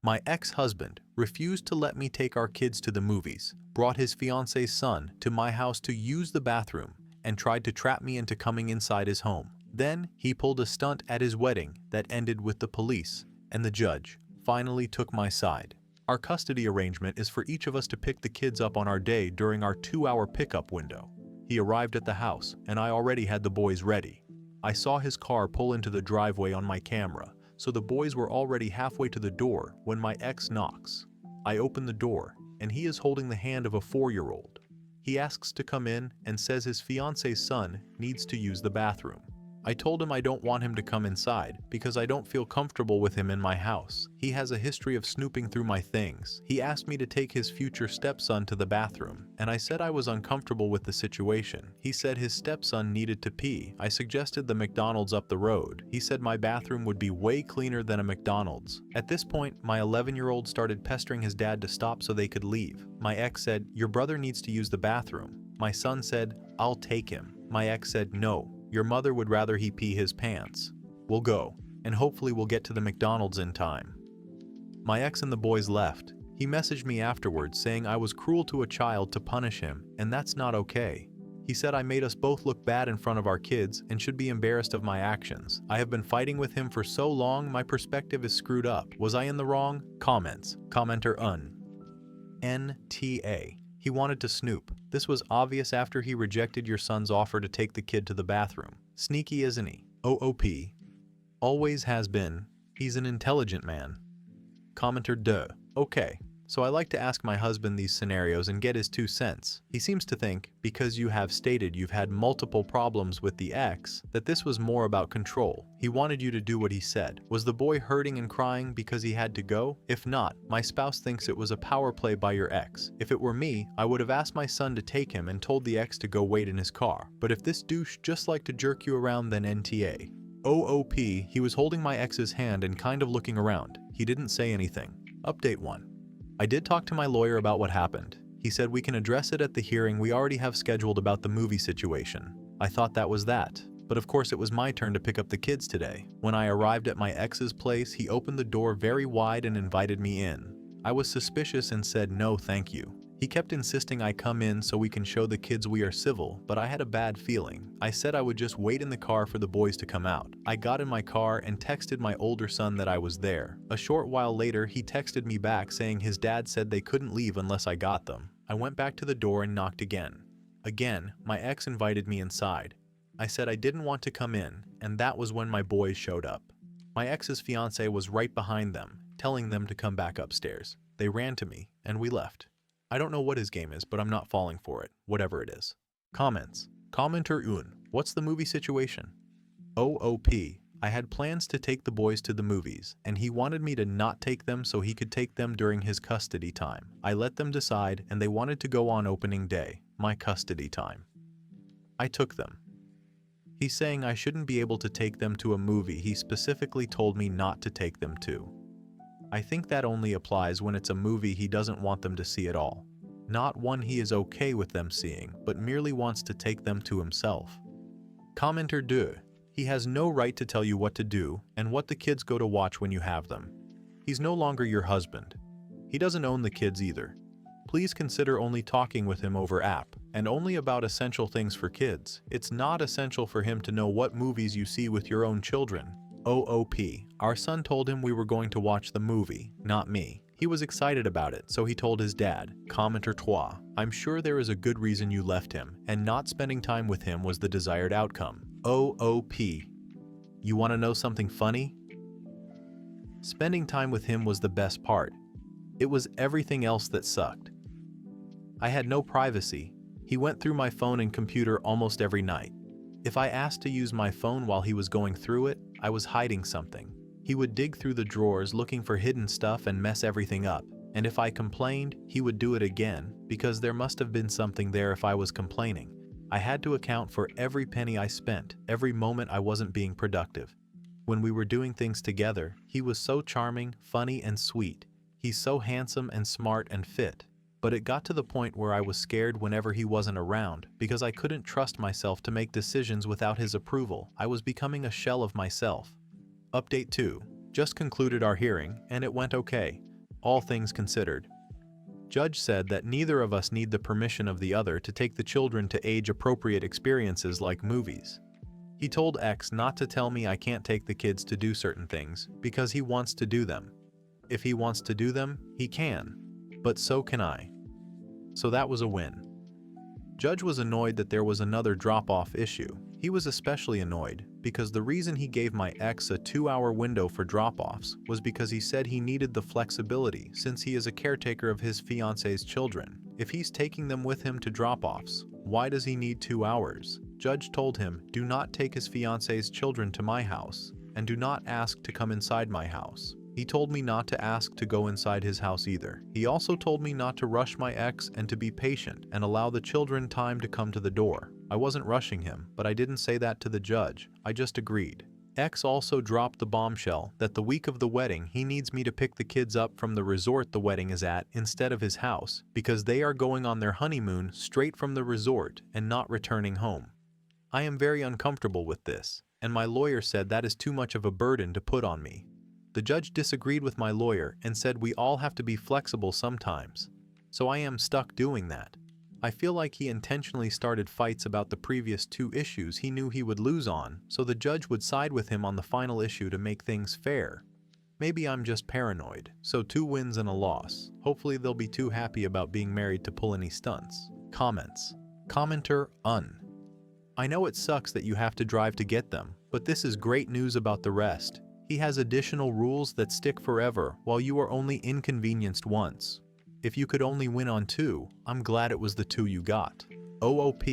My ex-husband refused to let me take our kids to the movies, brought his fiancée's son to my house to use the bathroom, and tried to trap me into coming inside his home. Then he pulled a stunt at his wedding that ended with the police, and the judge finally took my side. Our custody arrangement is for each of us to pick the kids up on our day during our 2-hour pickup window. He arrived at the house, and I already had the boys ready. I saw his car pull into the driveway on my camera, so the boys were already halfway to the door when my ex knocks. I open the door, and he is holding the hand of a 4-year-old. He asks to come in and says his fiancée's son needs to use the bathroom. I told him I don't want him to come inside because I don't feel comfortable with him in my house. He has a history of snooping through my things. He asked me to take his future stepson to the bathroom, and I said I was uncomfortable with the situation. He said his stepson needed to pee. I suggested the McDonald's up the road. He said my bathroom would be way cleaner than a McDonald's. At this point, my 11-year-old started pestering his dad to stop so they could leave. My ex said, "Your brother needs to use the bathroom." My son said, "I'll take him." My ex said, "No. Your mother would rather he pee his pants. We'll go, and hopefully we'll get to the McDonald's in time." My ex and the boys left. He messaged me afterwards saying I was cruel to a child to punish him, and that's not okay. He said I made us both look bad in front of our kids and should be embarrassed of my actions. I have been fighting with him for so long, my perspective is screwed up. Was I in the wrong? Comments. Commenter NTA. He wanted to snoop. This was obvious after he rejected your son's offer to take the kid to the bathroom. Sneaky, isn't he? OOP. Always has been. He's an intelligent man. Commenter Okay. So I like to ask my husband these scenarios and get his 2 cents. He seems to think, because you have stated you've had multiple problems with the ex, that this was more about control. He wanted you to do what he said. Was the boy hurting and crying because he had to go? If not, my spouse thinks it was a power play by your ex. If it were me, I would have asked my son to take him and told the ex to go wait in his car. But if this douche just liked to jerk you around, then NTA. OOP, he was holding my ex's hand and kind of looking around. He didn't say anything. Update 1. I did talk to my lawyer about what happened. He said we can address it at the hearing we already have scheduled about the movie situation. I thought that was that. But of course it was my turn to pick up the kids today. When I arrived at my ex's place, he opened the door very wide and invited me in. I was suspicious and said no thank you. He kept insisting I come in so we can show the kids we are civil, but I had a bad feeling. I said I would just wait in the car for the boys to come out. I got in my car and texted my older son that I was there. A short while later, he texted me back saying his dad said they couldn't leave unless I got them. I went back to the door and knocked again. Again, my ex invited me inside. I said I didn't want to come in, and that was when my boys showed up. My ex's fiancée was right behind them, telling them to come back upstairs. They ran to me, and we left. I don't know what his game is, but I'm not falling for it, whatever it is. Comments. Commenter what's the movie situation? OOP, I had plans to take the boys to the movies, and he wanted me to not take them so he could take them during his custody time. I let them decide, and they wanted to go on opening day, my custody time. I took them. He's saying I shouldn't be able to take them to a movie he specifically told me not to take them to. I think that only applies when it's a movie he doesn't want them to see at all. Not one he is okay with them seeing, but merely wants to take them to himself. Commenter he has no right to tell you what to do and what the kids go to watch when you have them. He's no longer your husband. He doesn't own the kids either. Please consider only talking with him over app, and only about essential things for kids. It's not essential for him to know what movies you see with your own children. OOP, our son told him we were going to watch the movie, not me. He was excited about it, so he told his dad. Commenter I'm sure there is a good reason you left him, and not spending time with him was the desired outcome. OOP, you want to know something funny? Spending time with him was the best part. It was everything else that sucked. I had no privacy. He went through my phone and computer almost every night. If I asked to use my phone while he was going through it, I was hiding something. He would dig through the drawers looking for hidden stuff and mess everything up. And if I complained, he would do it again, because there must have been something there if I was complaining. I had to account for every penny I spent, every moment I wasn't being productive. When we were doing things together, he was so charming, funny, and sweet. He's so handsome and smart and fit. But it got to the point where I was scared whenever he wasn't around, because I couldn't trust myself to make decisions without his approval. I was becoming a shell of myself. Update 2. Just concluded our hearing, and it went okay. all things considered. Judge said that neither of us need the permission of the other to take the children to age-appropriate experiences like movies. He told X not to tell me I can't take the kids to do certain things because he wants to do them. If he wants to do them, he can. But so can I. So that was a win. Judge was annoyed that there was another drop-off issue. He was especially annoyed because the reason he gave my ex a 2-hour window for drop-offs was because he said he needed the flexibility since he is a caretaker of his fiancée's children. If he's taking them with him to drop-offs, why does he need 2 hours? Judge told him, do not take his fiancée's children to my house, and do not ask to come inside my house. He told me not to ask to go inside his house either. He also told me not to rush my ex and to be patient and allow the children time to come to the door. I wasn't rushing him, but I didn't say that to the judge. I just agreed. X also dropped the bombshell that the week of the wedding he needs me to pick the kids up from the resort the wedding is at instead of his house because they are going on their honeymoon straight from the resort and not returning home. I am very uncomfortable with this, and my lawyer said that is too much of a burden to put on me. The judge disagreed with my lawyer and said we all have to be flexible sometimes. So I am stuck doing that. I feel like he intentionally started fights about the previous 2 issues he knew he would lose on, so the judge would side with him on the final issue to make things fair. Maybe I'm just paranoid, so 2 wins and a loss. Hopefully they'll be too happy about being married to pull any stunts. Comments. Commenter, I know it sucks that you have to drive to get them, but this is great news about the rest. He has additional rules that stick forever while you are only inconvenienced once. If you could only win on 2, I'm glad it was the 2 you got. OOP,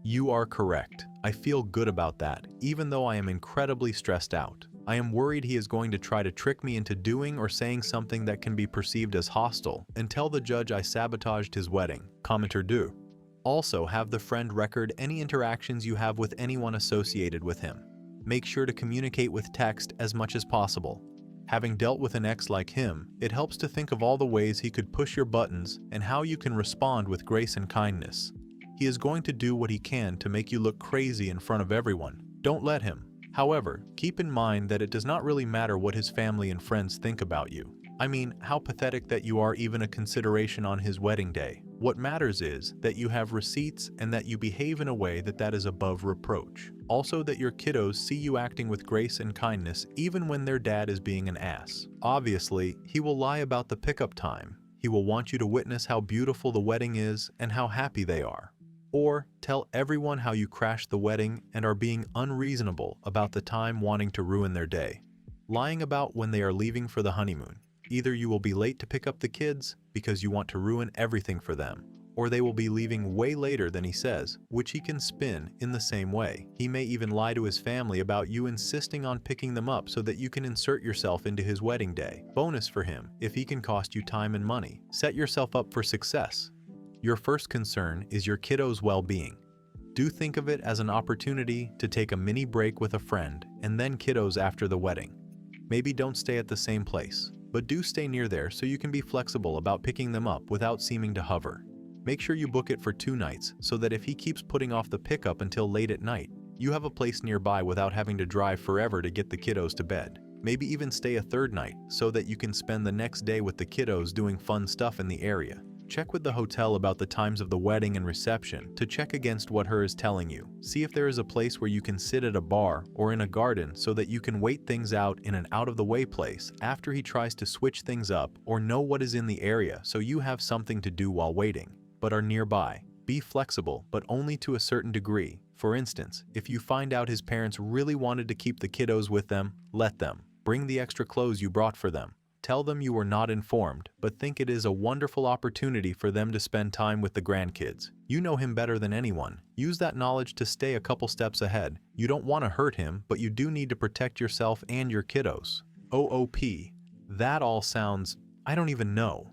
you are correct. I feel good about that, even though I am incredibly stressed out. I am worried he is going to try to trick me into doing or saying something that can be perceived as hostile and tell the judge I sabotaged his wedding. Commenter do. Also, have the friend record any interactions you have with anyone associated with him. Make sure to communicate with text as much as possible. Having dealt with an ex like him, it helps to think of all the ways he could push your buttons and how you can respond with grace and kindness. He is going to do what he can to make you look crazy in front of everyone. Don't let him. However, keep in mind that it does not really matter what his family and friends think about you. I mean, how pathetic that you are even a consideration on his wedding day. What matters is that you have receipts and that you behave in a way that is above reproach. Also that your kiddos see you acting with grace and kindness even when their dad is being an ass. Obviously, he will lie about the pickup time. He will want you to witness how beautiful the wedding is and how happy they are. Or tell everyone how you crashed the wedding and are being unreasonable about the time wanting to ruin their day. Lying about when they are leaving for the honeymoon. Either you will be late to pick up the kids because you want to ruin everything for them, or they will be leaving way later than he says, which he can spin in the same way. He may even lie to his family about you insisting on picking them up so that you can insert yourself into his wedding day. Bonus for him, if he can cost you time and money. Set yourself up for success. Your first concern is your kiddos' well-being. Do think of it as an opportunity to take a mini break with a friend and then kiddos after the wedding. Maybe don't stay at the same place, but do stay near there so you can be flexible about picking them up without seeming to hover. Make sure you book it for 2 nights so that if he keeps putting off the pickup until late at night, you have a place nearby without having to drive forever to get the kiddos to bed. Maybe even stay a 3rd night so that you can spend the next day with the kiddos doing fun stuff in the area. Check with the hotel about the times of the wedding and reception to check against what her is telling you. See if there is a place where you can sit at a bar or in a garden so that you can wait things out in an out-of-the-way place after he tries to switch things up, or know what is in the area so you have something to do while waiting, but are nearby. Be flexible, but only to a certain degree. For instance, if you find out his parents really wanted to keep the kiddos with them, let them. Bring the extra clothes you brought for them. Tell them you were not informed, but think it is a wonderful opportunity for them to spend time with the grandkids. You know him better than anyone. Use that knowledge to stay a couple steps ahead. You don't want to hurt him, but you do need to protect yourself and your kiddos. OOP. That all sounds, I don't even know.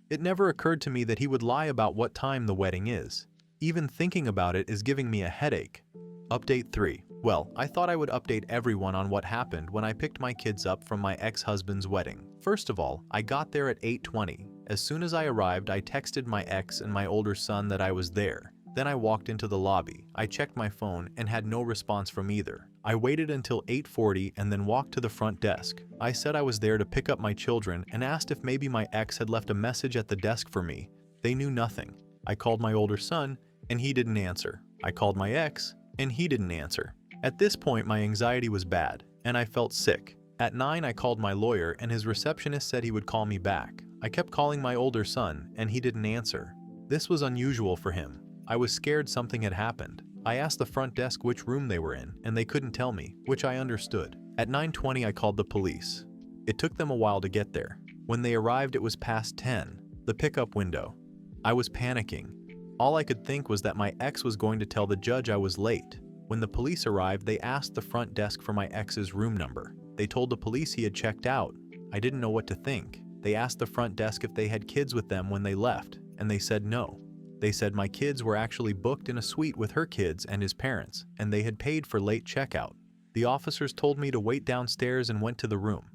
It never occurred to me that he would lie about what time the wedding is. Even thinking about it is giving me a headache. Update 3. Well, I thought I would update everyone on what happened when I picked my kids up from my ex-husband's wedding. First of all, I got there at 8:20. As soon as I arrived, I texted my ex and my older son that I was there. Then I walked into the lobby. I checked my phone and had no response from either. I waited until 8:40 and then walked to the front desk. I said I was there to pick up my children and asked if maybe my ex had left a message at the desk for me. They knew nothing. I called my older son and he didn't answer. I called my ex and he didn't answer. At this point, my anxiety was bad and I felt sick. At 9, I called my lawyer and his receptionist said he would call me back. I kept calling my older son and he didn't answer. This was unusual for him. I was scared something had happened. I asked the front desk which room they were in and they couldn't tell me, which I understood. At 9:20, I called the police. It took them a while to get there. When they arrived, it was past 10, the pickup window. I was panicking. All I could think was that my ex was going to tell the judge I was late. When the police arrived, they asked the front desk for my ex's room number. They told the police he had checked out. I didn't know what to think. They asked the front desk if they had kids with them when they left, and they said no. They said my kids were actually booked in a suite with her kids and his parents, and they had paid for late checkout. The officers told me to wait downstairs and went to the room.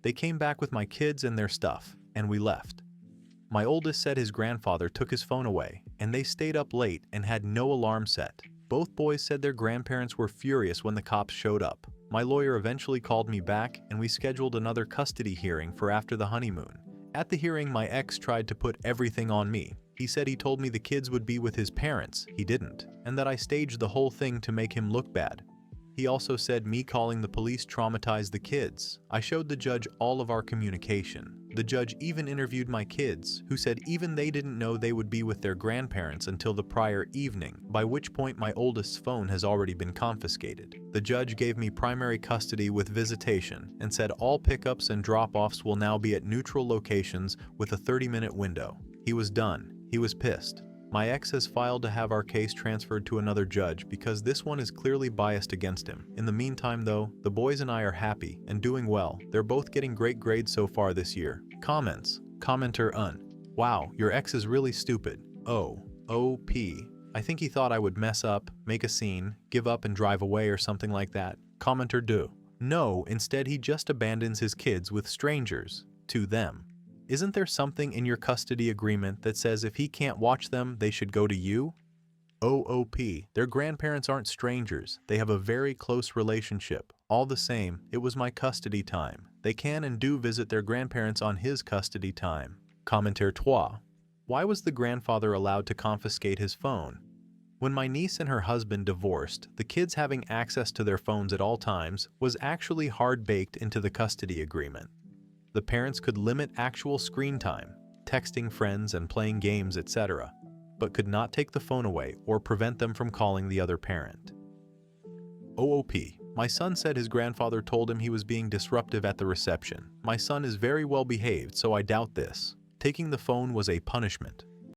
They came back with my kids and their stuff, and we left. My oldest said his grandfather took his phone away, and they stayed up late and had no alarm set. Both boys said their grandparents were furious when the cops showed up. My lawyer eventually called me back and we scheduled another custody hearing for after the honeymoon. At the hearing, my ex tried to put everything on me. He said he told me the kids would be with his parents, he didn't, and that I staged the whole thing to make him look bad. He also said me calling the police traumatized the kids. I showed the judge all of our communication. The judge even interviewed my kids, who said even they didn't know they would be with their grandparents until the prior evening, by which point my oldest's phone has already been confiscated. The judge gave me primary custody with visitation and said all pickups and drop-offs will now be at neutral locations with a 30-minute window. He was done. He was pissed. My ex has filed to have our case transferred to another judge because this one is clearly biased against him. In the meantime though, the boys and I are happy and doing well. They're both getting great grades so far this year. Comments. Commenter Wow, your ex is really stupid. O.P. I think he thought I would mess up, make a scene, give up and drive away or something like that. Commenter No, instead he just abandons his kids with strangers. To them. Isn't there something in your custody agreement that says if he can't watch them, they should go to you? O.P. Their grandparents aren't strangers. They have a very close relationship. All the same, it was my custody time. They can and do visit their grandparents on his custody time. Commentaire 3. Why was the grandfather allowed to confiscate his phone? When my niece and her husband divorced, the kids having access to their phones at all times was actually hard-baked into the custody agreement. The parents could limit actual screen time, texting friends and playing games, etc., but could not take the phone away or prevent them from calling the other parent. O.O.P. My son said his grandfather told him he was being disruptive at the reception. My son is very well behaved, so I doubt this. Taking the phone was a punishment.